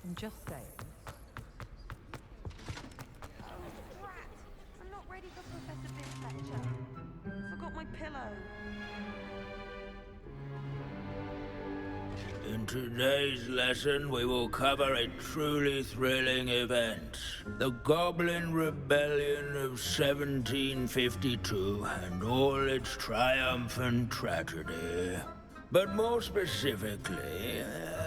I'm just saying. Brat! I'm not ready for Professor Bitt's lecture. Forgot my pillow. In today's lesson, we will cover a truly thrilling event. The Goblin Rebellion of 1752 and all its triumphant tragedy. But more specifically,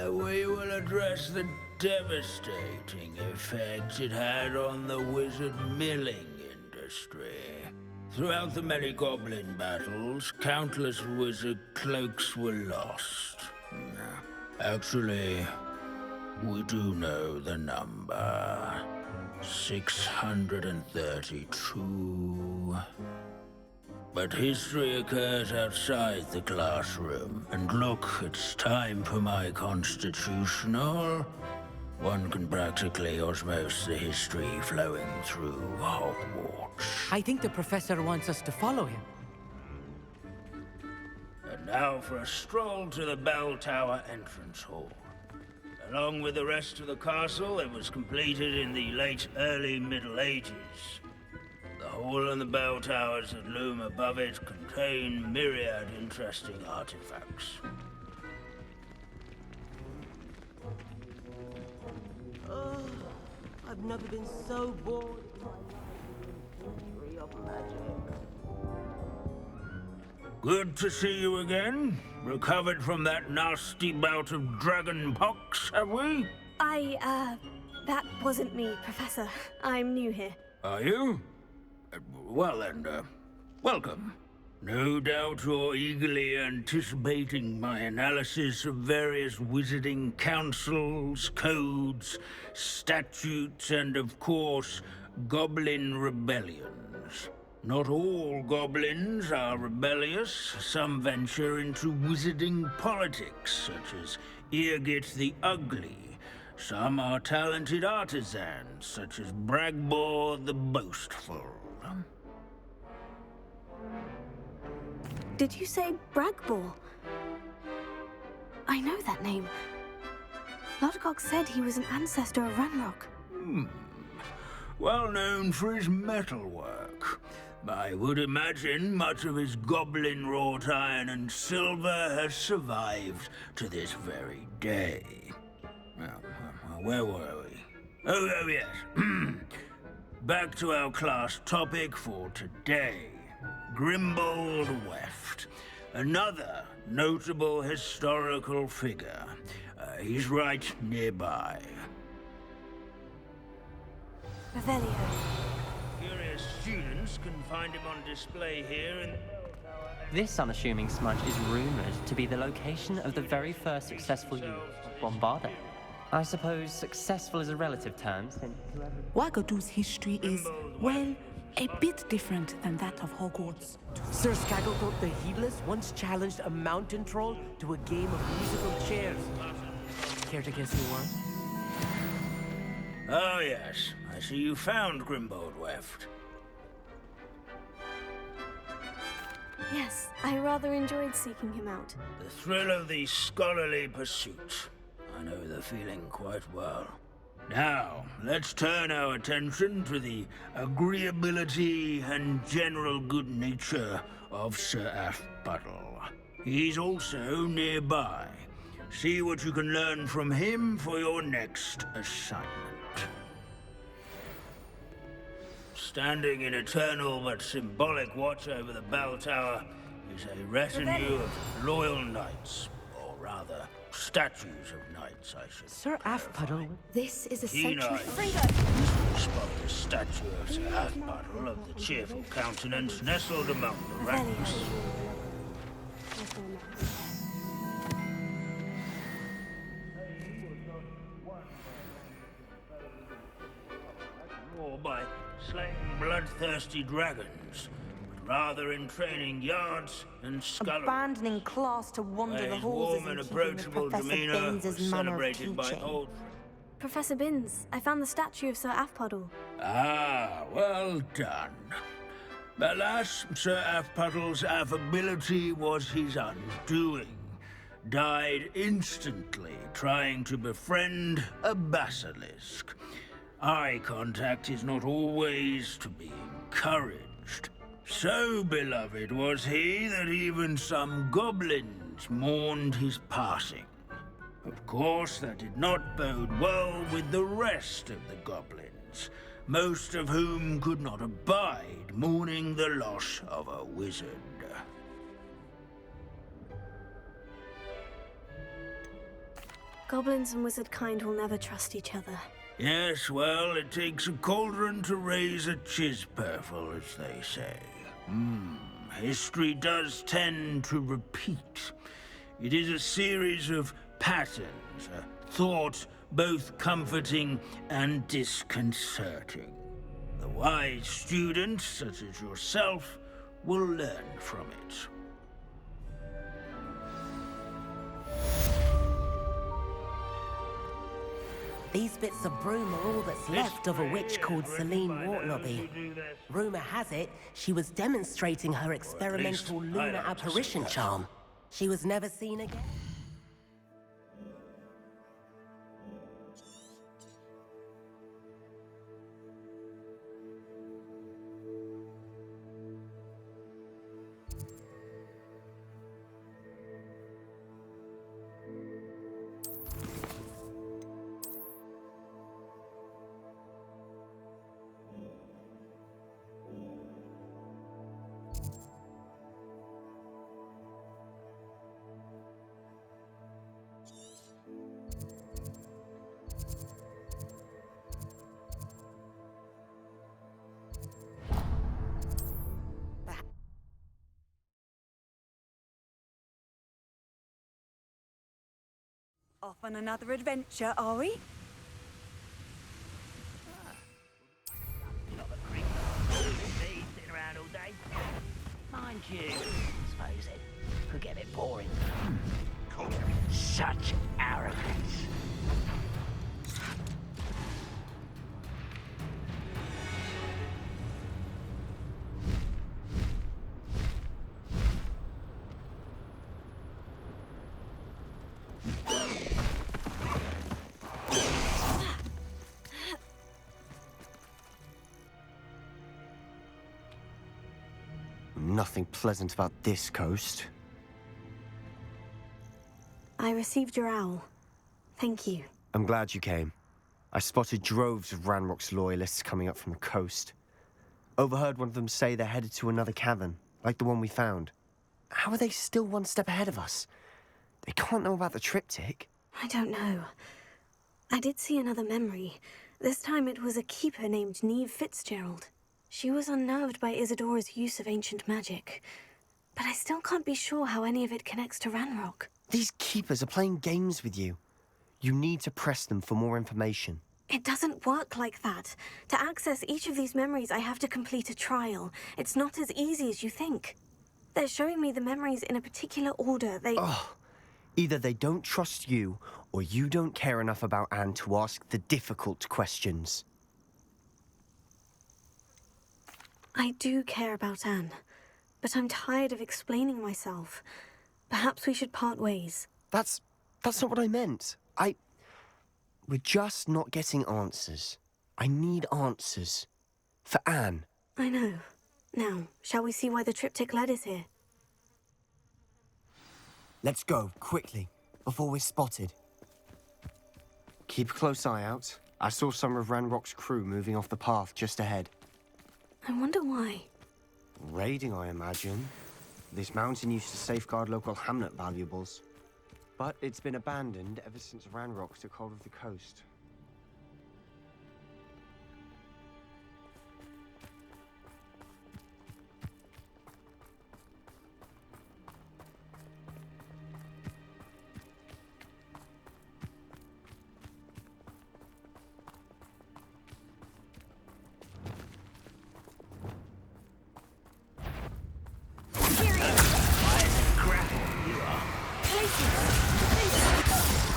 we will address the devastating effect it had on the wizard milling industry. Throughout the many goblin battles, countless wizard cloaks were lost. Actually, we do know the number. 632. But history occurs outside the classroom. And look, it's time for my constitutional. One can practically osmose the history flowing through Hogwarts. I think the professor wants us to follow him. And now for a stroll to the bell tower entrance hall. Along with the rest of the castle, it was completed in the late early Middle Ages. The hall and the bell towers that loom above it contain myriad interesting artifacts. Oh, I've never been so bored in my life with the history of magic. Good to see you again. Recovered from that nasty bout of dragon pox, have we? That wasn't me, Professor. I'm new here. Are you? Well then, welcome. No doubt you're eagerly anticipating my analysis of various wizarding councils, codes, statutes, and of course, goblin rebellions. Not all goblins are rebellious. Some venture into wizarding politics, such as Eargit the Ugly. Some are talented artisans, such as Bragbor the Boastful. Did you say Bragbor? I know that name. Lodgok said he was an ancestor of Ranrock. Well known for his metalwork. I would imagine much of his goblin wrought iron and silver has survived to this very day. Well, where were we? Oh yes. Back to our class topic for today. Grimbold Weft. Another notable historical figure. He's right nearby. Revelio. Curious students can find him on display here in... This unassuming smudge is rumored to be the location of the very first successful use of Bombarda. I suppose successful is a relative term, since whoever... Wagadu's history is, well, a bit different than that of Hogwarts. Sir Skagglethorpe the Heedless once challenged a mountain troll to a game of musical chairs. Care to guess who won? Oh yes, I see you found Grimbold Weft. Yes, I rather enjoyed seeking him out. The thrill of the scholarly pursuit. I know the feeling quite well. Now, let's turn our attention to the agreeability and general good nature of Sir Aphbuttle. He's also nearby. See what you can learn from him for your next assignment. Standing in eternal but symbolic watch over the bell tower is a retinue of loyal knights, or rather, statues of knights, I should Sir Aphbuttle. This is a Keen century eyes spot the statue of Sir Aphbuttle of the cheerful countenance nestled among the ranks. More by slaying bloodthirsty dragons, but rather in training yards and scullery. Abandoning class to wander the His halls warm and isn't keeping with approachable Professor demeanor Binns' was manner of celebrated by teaching. old... Professor Binns, I found the statue of Sir Aphbuttle. Ah, well done. Alas, Sir Aphpuddle's affability was his undoing. died instantly trying to befriend a basilisk. Eye contact is not always to be encouraged. So beloved was he that even some goblins mourned his passing. Of course, that did not bode well with the rest of the goblins, most of whom could not abide mourning the loss of a wizard. Goblins and wizard kind will never trust each other. Yes, well, it takes a cauldron to raise a chisperful, as they say. History does tend to repeat. It is a series of patterns, a thought both comforting and disconcerting. The wise students, such as yourself, will learn from it. These bits of broom are all that's left of a witch called Celine Wartlobby. Rumor has it, she was demonstrating her experimental lunar apparition charm. She was never seen again. Off on another adventure, are we? Sitting around all day. Mind you, suppose it could get a bit boring. Such arrogance. Nothing pleasant about this coast. I received your owl. Thank you. I'm glad you came. I spotted droves of Ranrock's loyalists coming up from the coast. Overheard one of them say they're headed to another cavern, like the one we found. How are they still one step ahead of us? They can't know about the triptych. I don't know. I did see another memory. This time it was a keeper named Neve Fitzgerald. She was unnerved by Isadora's use of ancient magic. But I still can't be sure how any of it connects to Ranrock. These keepers are playing games with you. You need to press them for more information. It doesn't work like that. To access each of these memories, I have to complete a trial. It's not as easy as you think. They're showing me the memories in a particular order. Either they don't trust you, or you don't care enough about Anne to ask the difficult questions. I do care about Anne, but I'm tired of explaining myself. Perhaps we should part ways. That's not what I meant. We're just not getting answers. I need answers. For Anne. I know. Now, shall we see why the triptych led us here? Let's go, quickly, before we're spotted. Keep a close eye out. I saw some of Ranrock's crew moving off the path just ahead. I wonder why. Raiding, I imagine. This mountain used to safeguard local hamlet valuables. But it's been abandoned ever since Ranrock took hold of the coast.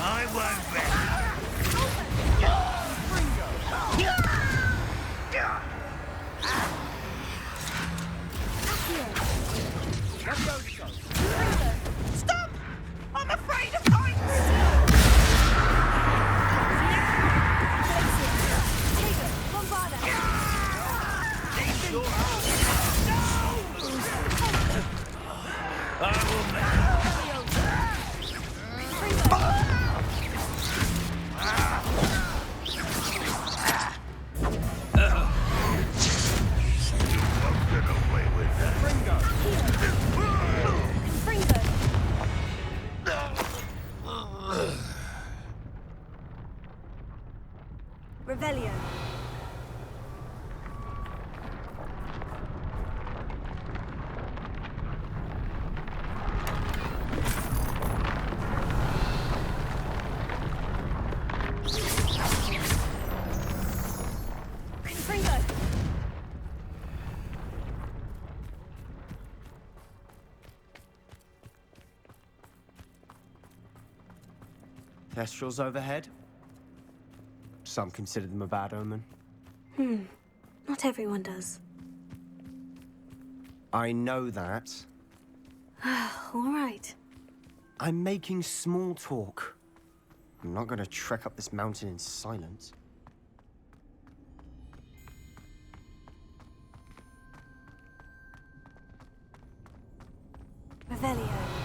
I won't bet. Revelio. Thestrals overhead? Some consider them a bad omen. Not everyone does. I know that. All right. I'm making small talk. I'm not gonna trek up this mountain in silence. Revelio.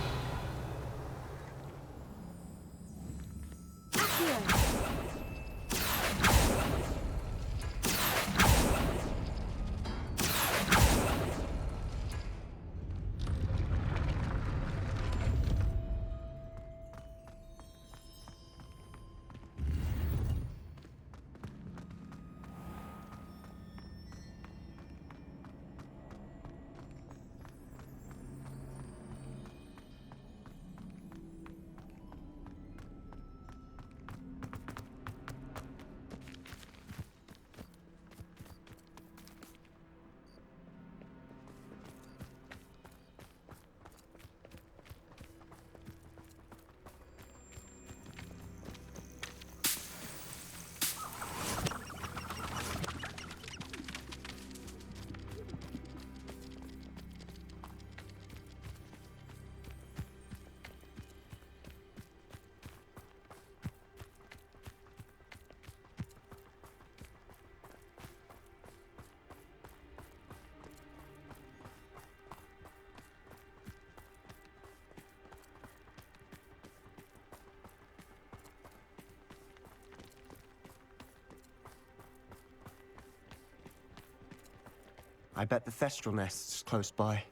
I bet the Thestral nest's close by.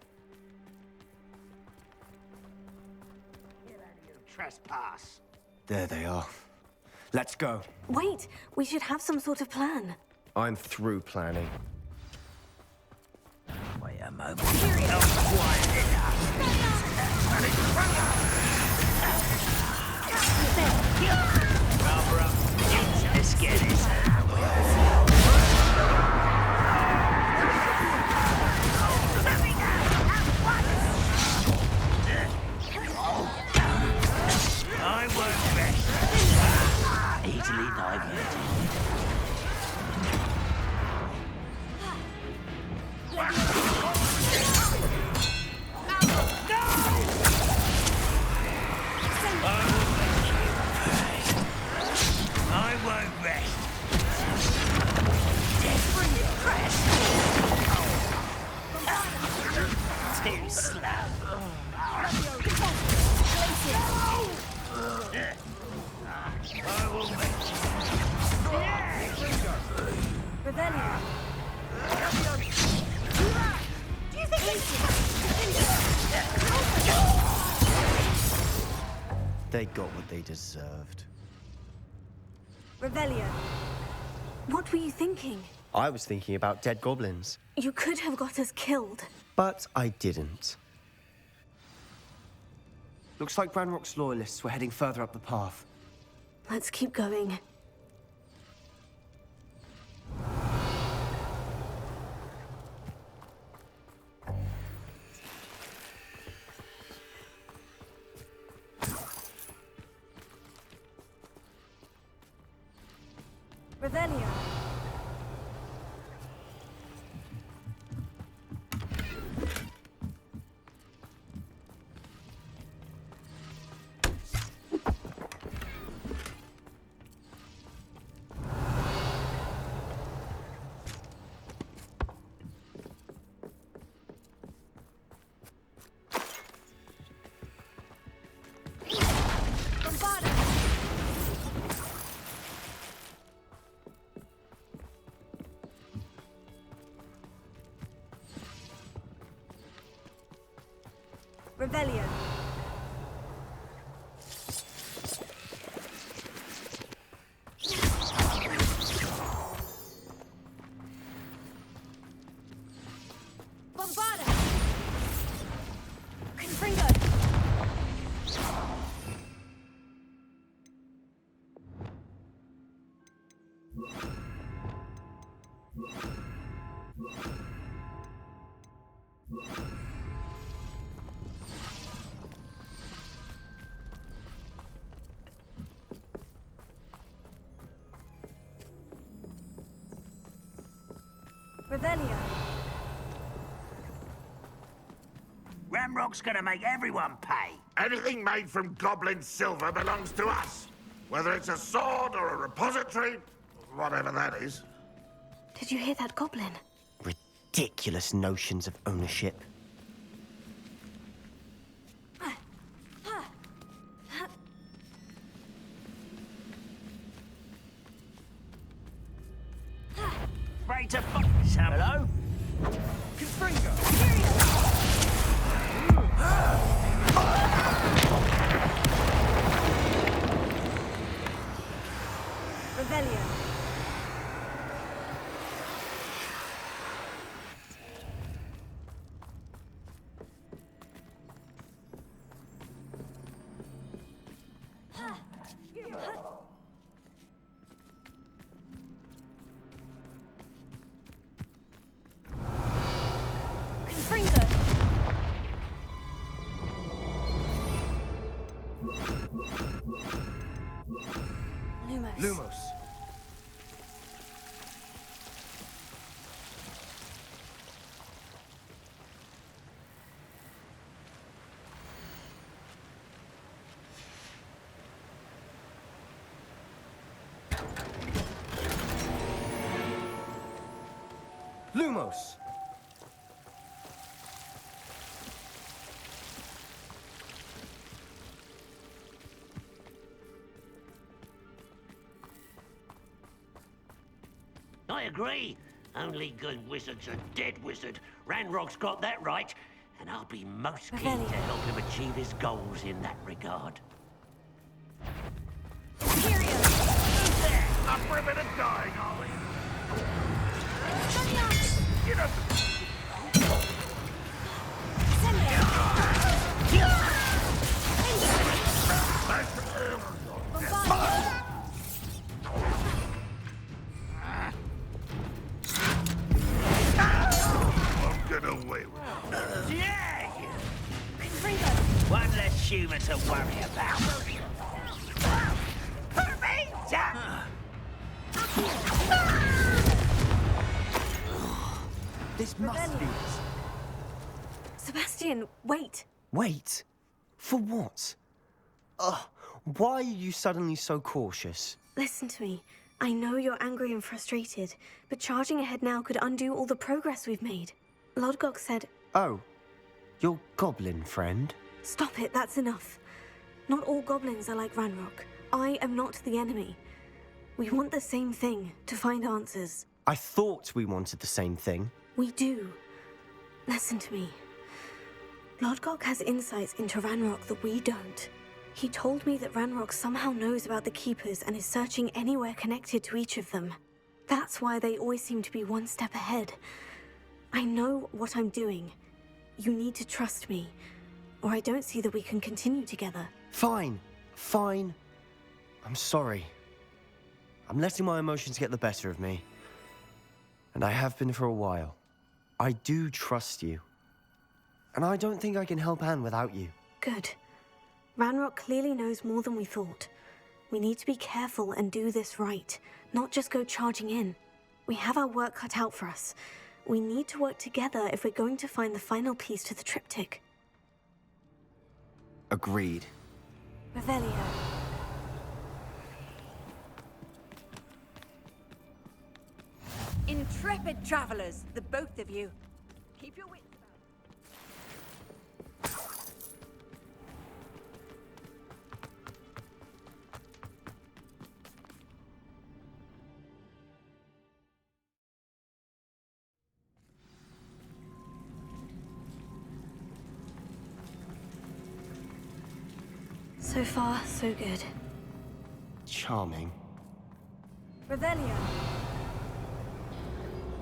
Trespass. There they are. Let's go. Wait, we should have some sort of plan. I'm through planning. Wait a moment. Not quite enough. Let's get it. I won't rest. Easily diverted. I won't rest. Desperate press. Too slow. I will make Revelio. Do you think They got what they deserved. Revelio. What were you thinking? I was thinking about dead goblins, You could have got us killed. but I didn't. Looks like Ranrock's loyalists were heading further up the path. Let's keep going. Revelio. Revelio. Revelio. Ramrock's gonna make everyone pay. Anything made from goblin silver belongs to us. Whether it's a sword or a repository, whatever that is. Did you hear that goblin? Ridiculous notions of ownership. Ready to fuck some. Hello? Revelio. Lumos. Lumos. I agree. Only good wizard's a dead wizard. Ranrock's got that right, and I'll be most keen to help him achieve his goals in that regard. Up for a bit of dying, are we? Get up! I'm gonna wait. Yeah! One less human to worry about. This must be it. Sebastian, wait. Wait? For what? Why are you suddenly so cautious? Listen to me. I know you're angry and frustrated, but charging ahead now could undo all the progress we've made. Lodgok said... Oh, your goblin friend? Stop it, that's enough. Not all goblins are like Ranrock. I am not the enemy. We want the same thing, to find answers. I thought we wanted the same thing. We do. Listen to me. Lodgok has insights into Ranrock that we don't. He told me that Ranrock somehow knows about the Keepers and is searching anywhere connected to each of them. That's why they always seem to be one step ahead. I know what I'm doing. You need to trust me, or I don't see that we can continue together. Fine. Fine. I'm sorry. I'm letting my emotions get the better of me. And I have been for a while. I do trust you. And I don't think I can help Anne without you. Good. Ranrock clearly knows more than we thought. We need to be careful and do this right, not just go charging in. We have our work cut out for us. We need to work together if we're going to find the final piece to the triptych. Agreed. Revelio. Intrepid travelers, the both of you. Keep your wits about. So far, so good. Charming. Revelio.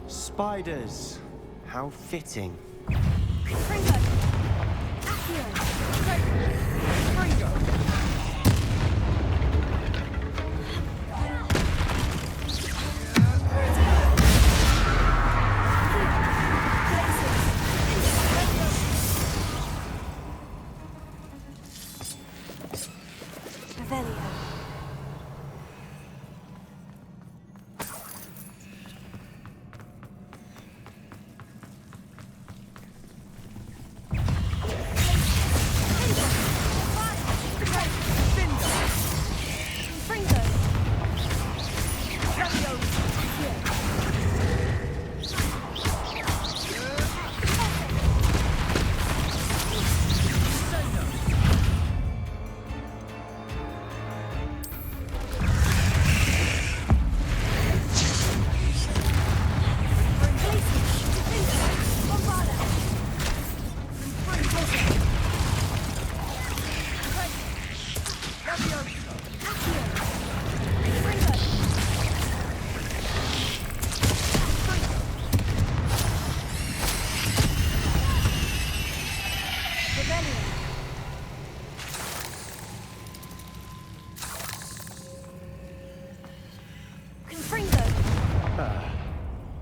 Spiders. How fitting. Fringo. Accio. Fringo! Revelio.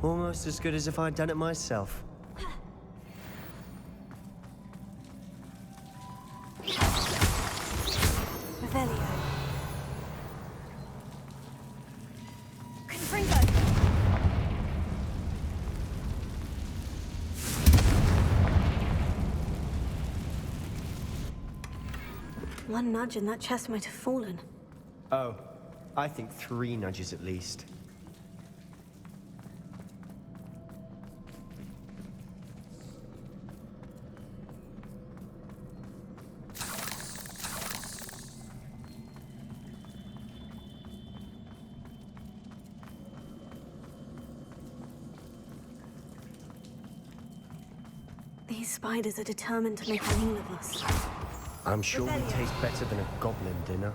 Almost as good as if I'd done it myself. Revelio. Confringo. One nudge and that chest might have fallen. Oh, I think 3 nudges at least. These spiders are determined to make a meal of us. I'm sure we taste better than a goblin dinner.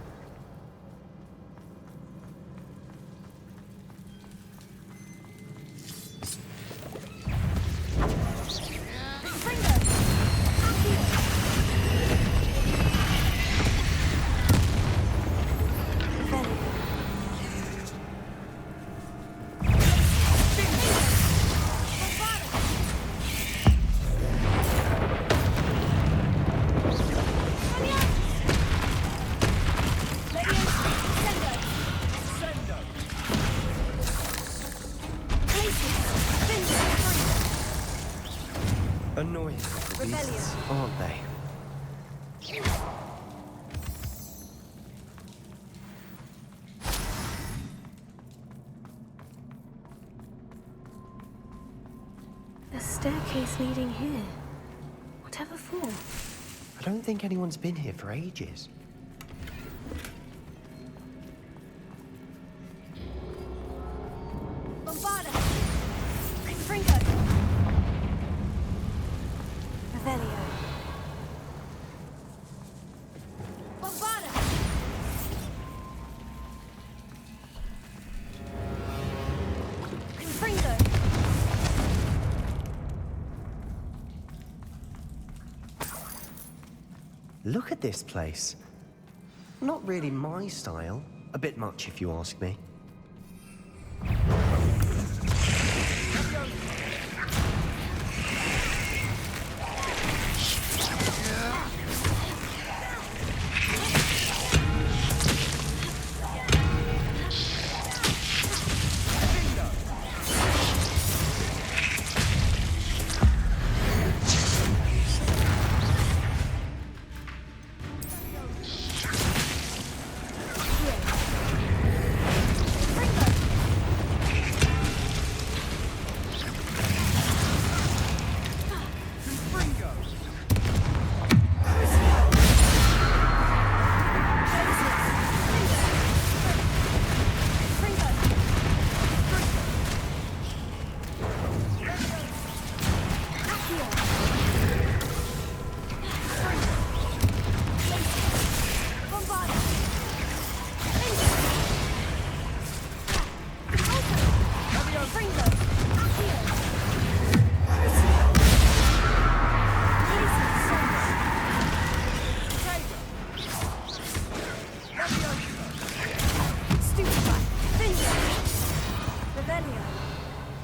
Annoying little beasts, aren't they? A staircase leading here. Whatever for? I don't think anyone's been here for ages. Bombarda! Confringo! Revelio. Bombarda! Confringo! Look at this place. Not really my style. A bit much, if you ask me.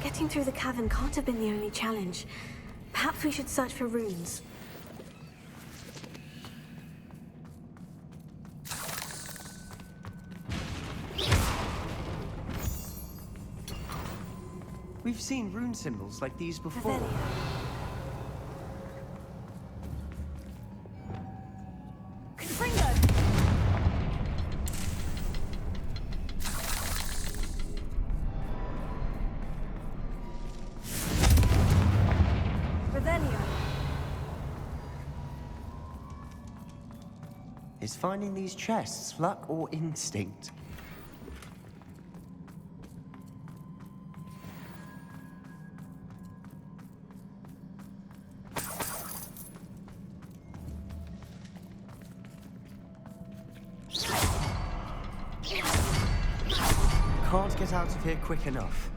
Getting through the cavern can't have been the only challenge. Perhaps we should search for runes. We've seen rune symbols like these before. Confringo! Revelio. Is finding these chests luck or instinct? Can't get out of here quick enough.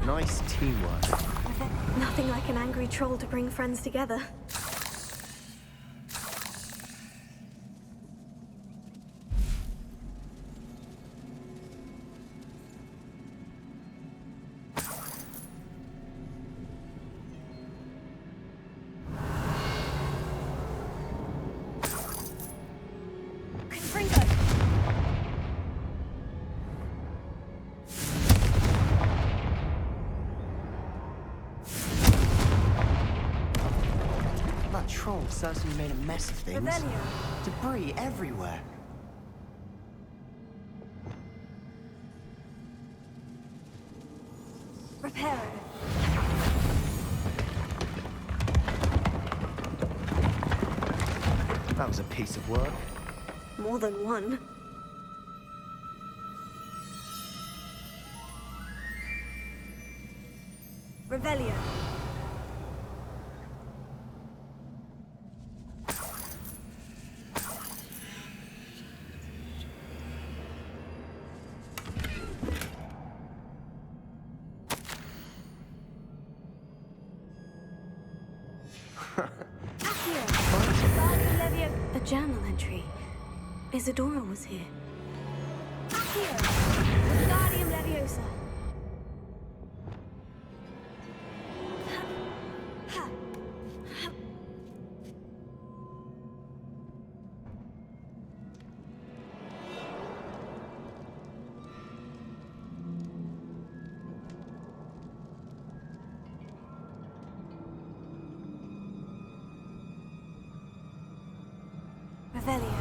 Nice teamwork. Nothing like an angry troll to bring friends together. That troll certainly made a mess of things. Revelio. Debris everywhere. Reparo. That was a piece of work. More than one. Revelio. A journal entry. Isadora was here. Accio! Wingardium Leviosa! Revelio.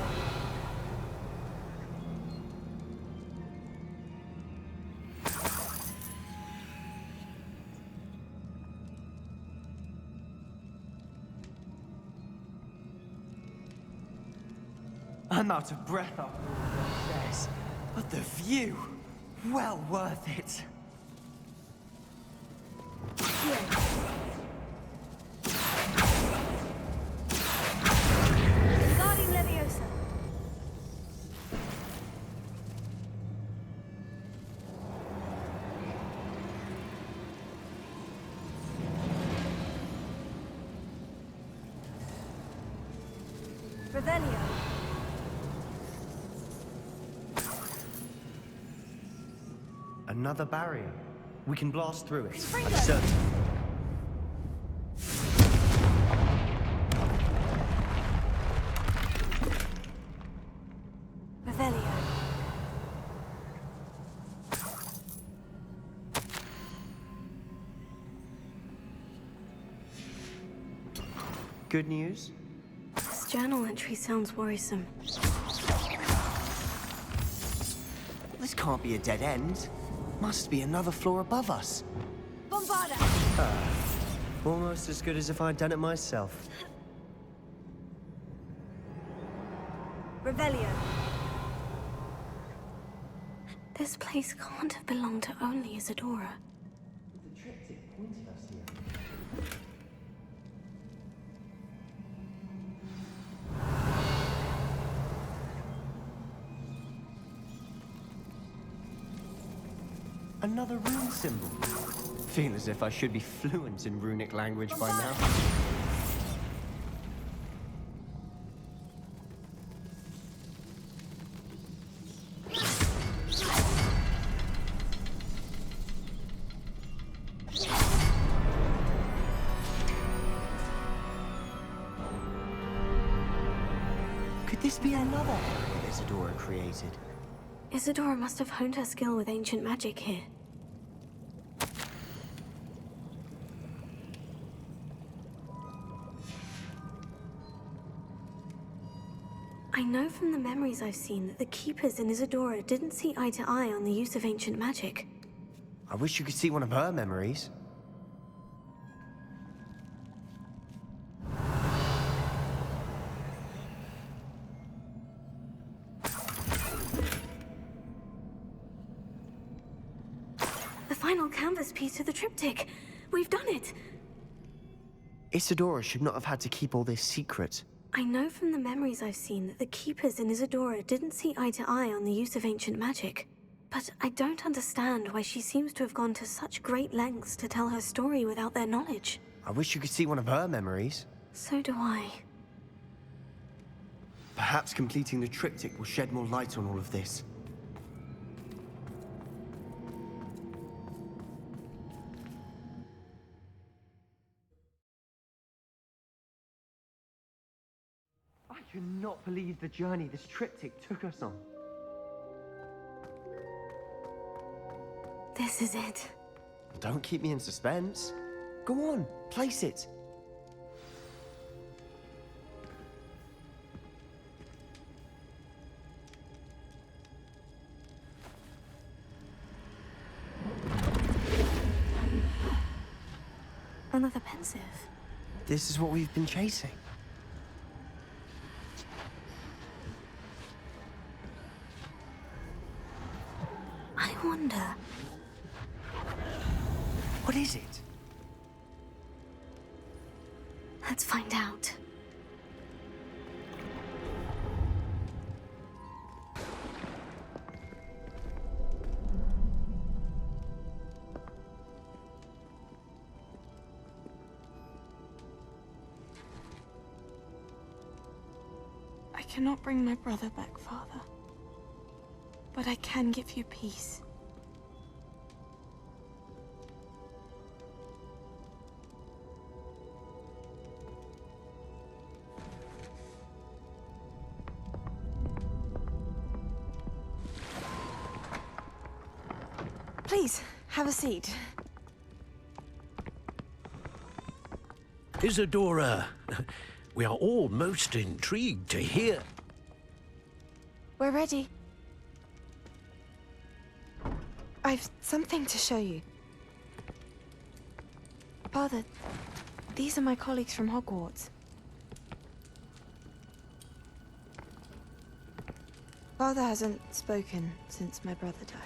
I'm out of breath after all this, but the view, well worth it. Wingardium Leviosa. Revelio. Another barrier. We can blast through it. Springo. I'm certain. Revelio. Good news? This journal entry sounds worrisome. This can't be a dead end. Must be another floor above us. Bombarda! Almost as good as if I'd done it myself. Revelio. This place can't have belonged to only Isadora. The triptych pointed us here. Another rune symbol. Feel as if I should be fluent in runic language by now. Could this be another area Isadora created? Isadora must have honed her skill with ancient magic here. I know from the memories I've seen that the Keepers in Isadora didn't see eye to eye on the use of ancient magic. I wish you could see one of her memories. The final canvas piece of the triptych. We've done it! Isadora should not have had to keep all this secret. I know from the memories I've seen that the Keepers in Isadora didn't see eye to eye on the use of ancient magic. But I don't understand why she seems to have gone to such great lengths to tell her story without their knowledge. I wish you could see one of her memories. So do I. Perhaps completing the triptych will shed more light on all of this. I cannot believe the journey this triptych took us on. This is it. Don't keep me in suspense. Go on, place it. Another pensive. This is what we've been chasing. I wonder... What is it? Let's find out. I cannot bring my brother back, Father. But I can give you peace. Please, have a seat. Isadora, we are all most intrigued to hear. We're ready. I've something to show you. Father, these are my colleagues from Hogwarts. Father hasn't spoken since my brother died.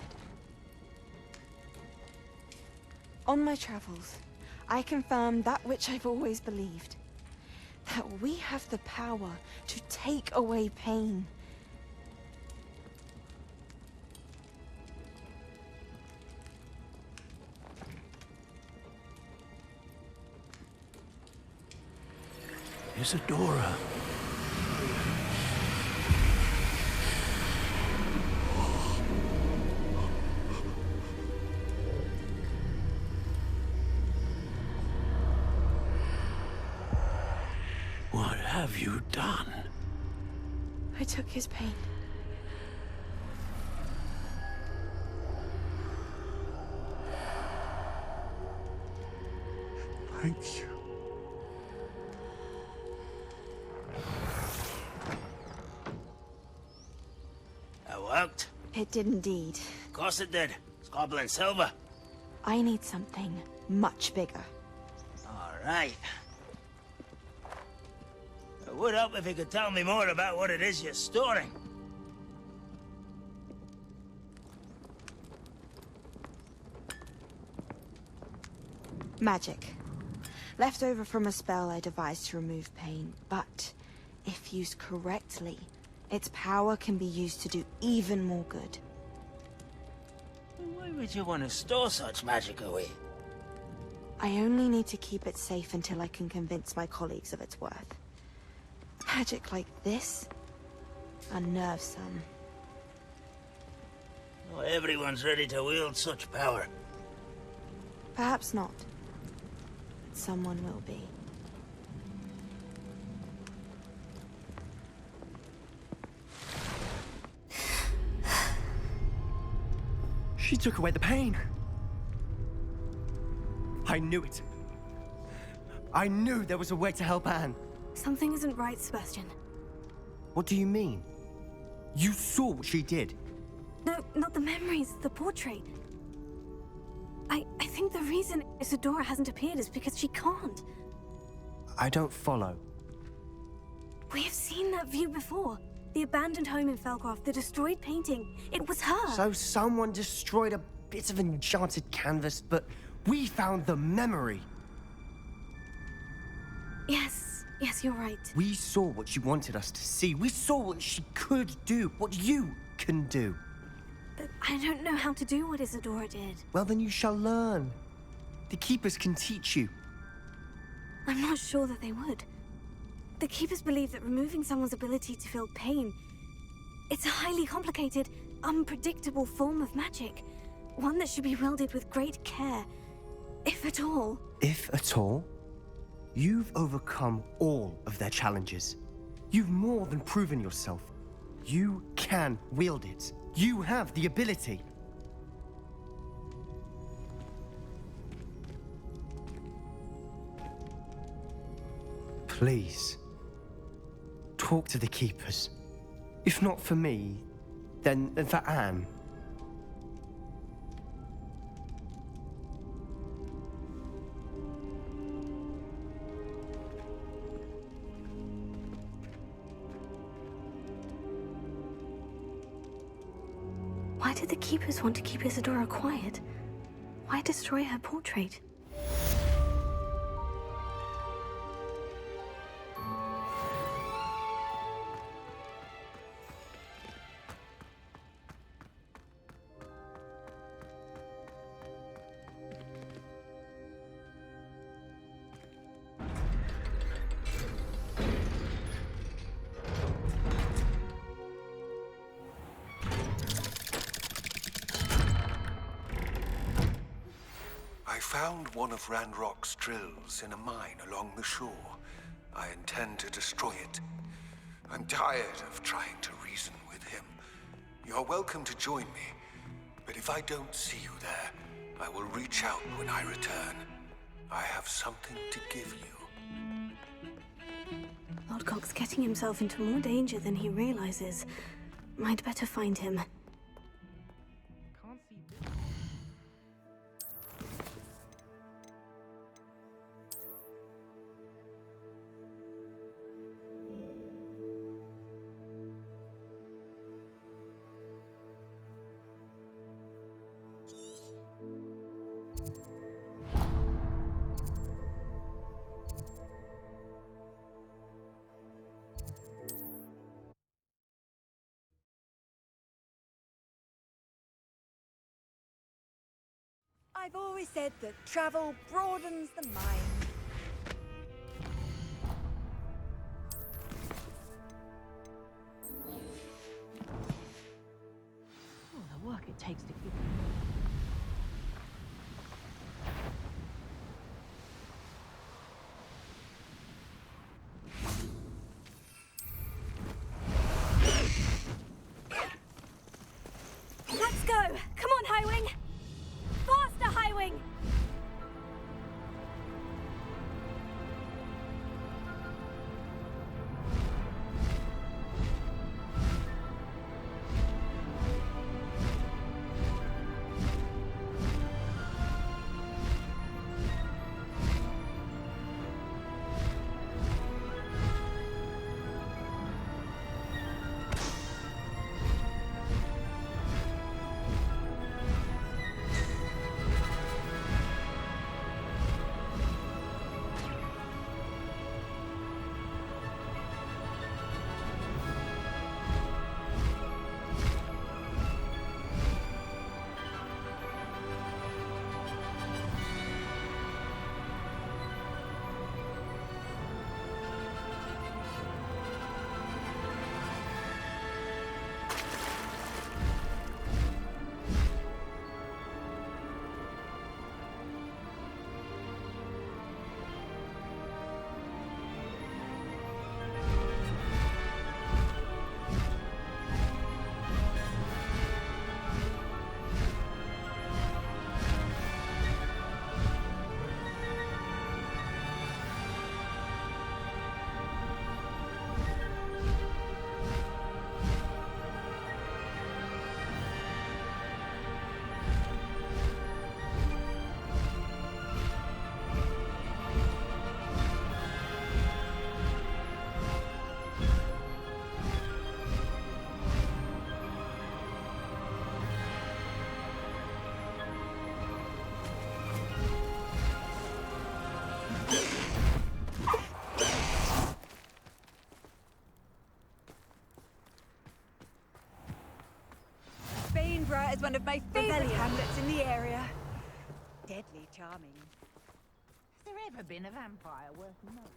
On my travels, I confirmed that which I've always believed. That we have the power to take away pain. Isadora. What have you done? I took his pain. Thank you. That worked? It did indeed. Of course it did. It's goblin silver. I need something much bigger. All right. It would help if you could tell me more about what it is you're storing. Magic. Left over from a spell I devised to remove pain, but if used correctly, its power can be used to do even more good. Why would you want to store such magic away? I only need to keep it safe until I can convince my colleagues of its worth. Magic like this unnerves some. Not everyone's ready to wield such power. Perhaps not. But someone will be. She took away the pain. I knew it. I knew there was a way to help Anne. Something isn't right, Sebastian. What do you mean? You saw what she did. No, not the memories, the portrait. I think the reason Isadora hasn't appeared is because she can't. I don't follow. We have seen that view before. The abandoned home in Felcroft, the destroyed painting. It was her. So someone destroyed a bit of enchanted canvas, but we found the memory. Yes, you're right. We saw what she wanted us to see. We saw what she could do, what you can do. I don't know how to do what Isadora did. Well, then you shall learn. The Keepers can teach you. I'm not sure that they would. The Keepers believe that removing someone's ability to feel pain, it's a highly complicated, unpredictable form of magic. One that should be wielded with great care, if at all. If at all? You've overcome all of their challenges. You've more than proven yourself. You can wield it. You have the ability. Please, talk to the Keepers. If not for me, then for Anne. Why did the Keepers want to keep Isadora quiet? Why destroy her portrait? I found one of Ranrock's drills in a mine along the shore. I intend to destroy it. I'm tired of trying to reason with him. You're welcome to join me, but if I don't see you there, I will reach out when I return. I have something to give you. Lodgok's getting himself into more danger than he realizes. I'd better find him. I've always said that travel broadens the mind. Oh, the work it takes to keep... Let's go! Come on, Highwing! Faster, Highwing! was one of my favorite hamlets in the area. Deadly charming. Has there ever been a vampire worth knowing?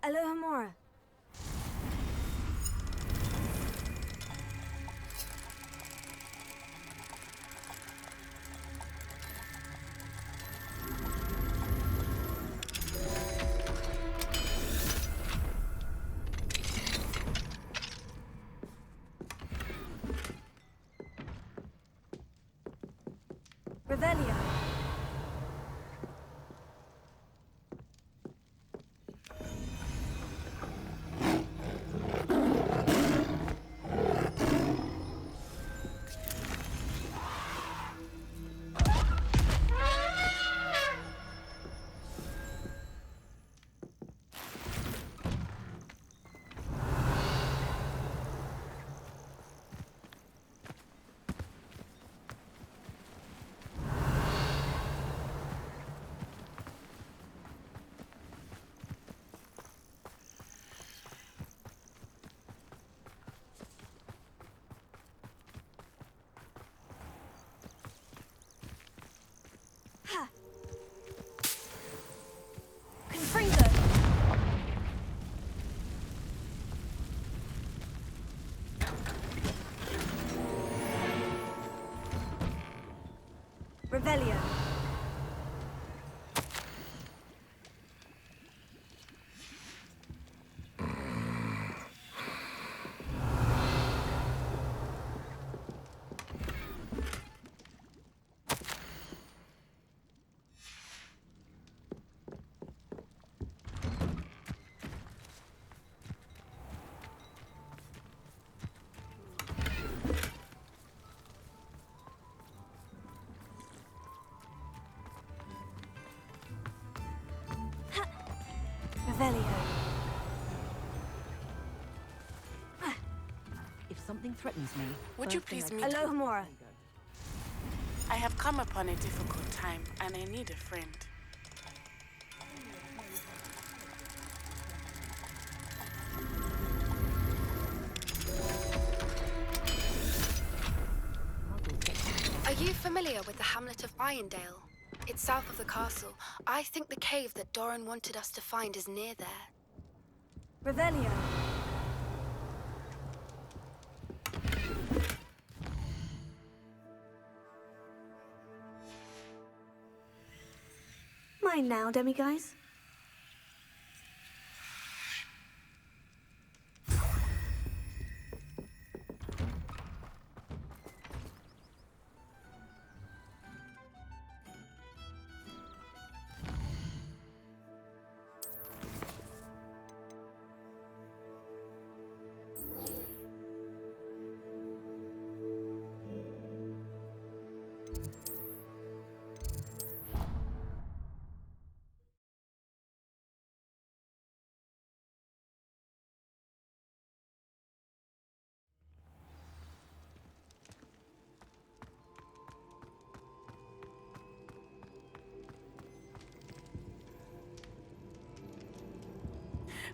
Alohomora. Revelio. Confringo. Revelio. Revelio. If something threatens me, Would you please meet me? Alohomora. I have come upon a difficult time, and I need a friend. Are you familiar with the hamlet of Irondale? It's south of the castle. I think the cave that Doran wanted us to find is near there. Revelio. Mine now, demiguise.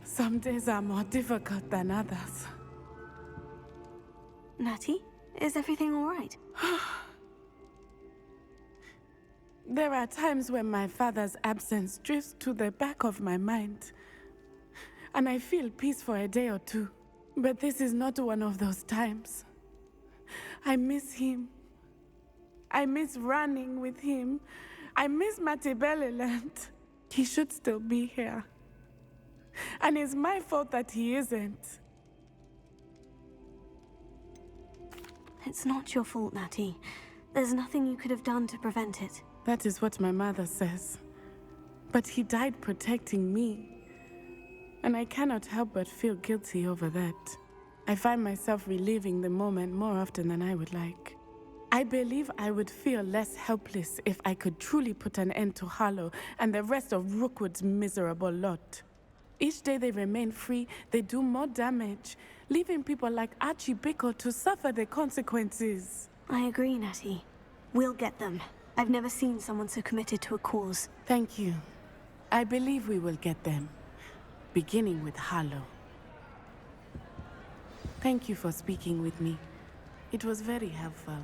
Some days are more difficult than others. Natty, is everything all right? There are times when my father's absence drifts to the back of my mind, and I feel peace for a day or two. But this is not one of those times. I miss him. I miss running with him. I miss Matibeleland. He should still be here. And it's my fault that he isn't. It's not your fault, Natty. There's nothing you could have done to prevent it. That is what my mother says. But he died protecting me. And I cannot help but feel guilty over that. I find myself reliving the moment more often than I would like. I believe I would feel less helpless if I could truly put an end to Harlow and the rest of Rookwood's miserable lot. Each day they remain free, they do more damage, leaving people like Archie Bickle to suffer the consequences. I agree, Natty. We'll get them. I've never seen someone so committed to a cause. Thank you. I believe we will get them, beginning with Harlow. Thank you for speaking with me. It was very helpful.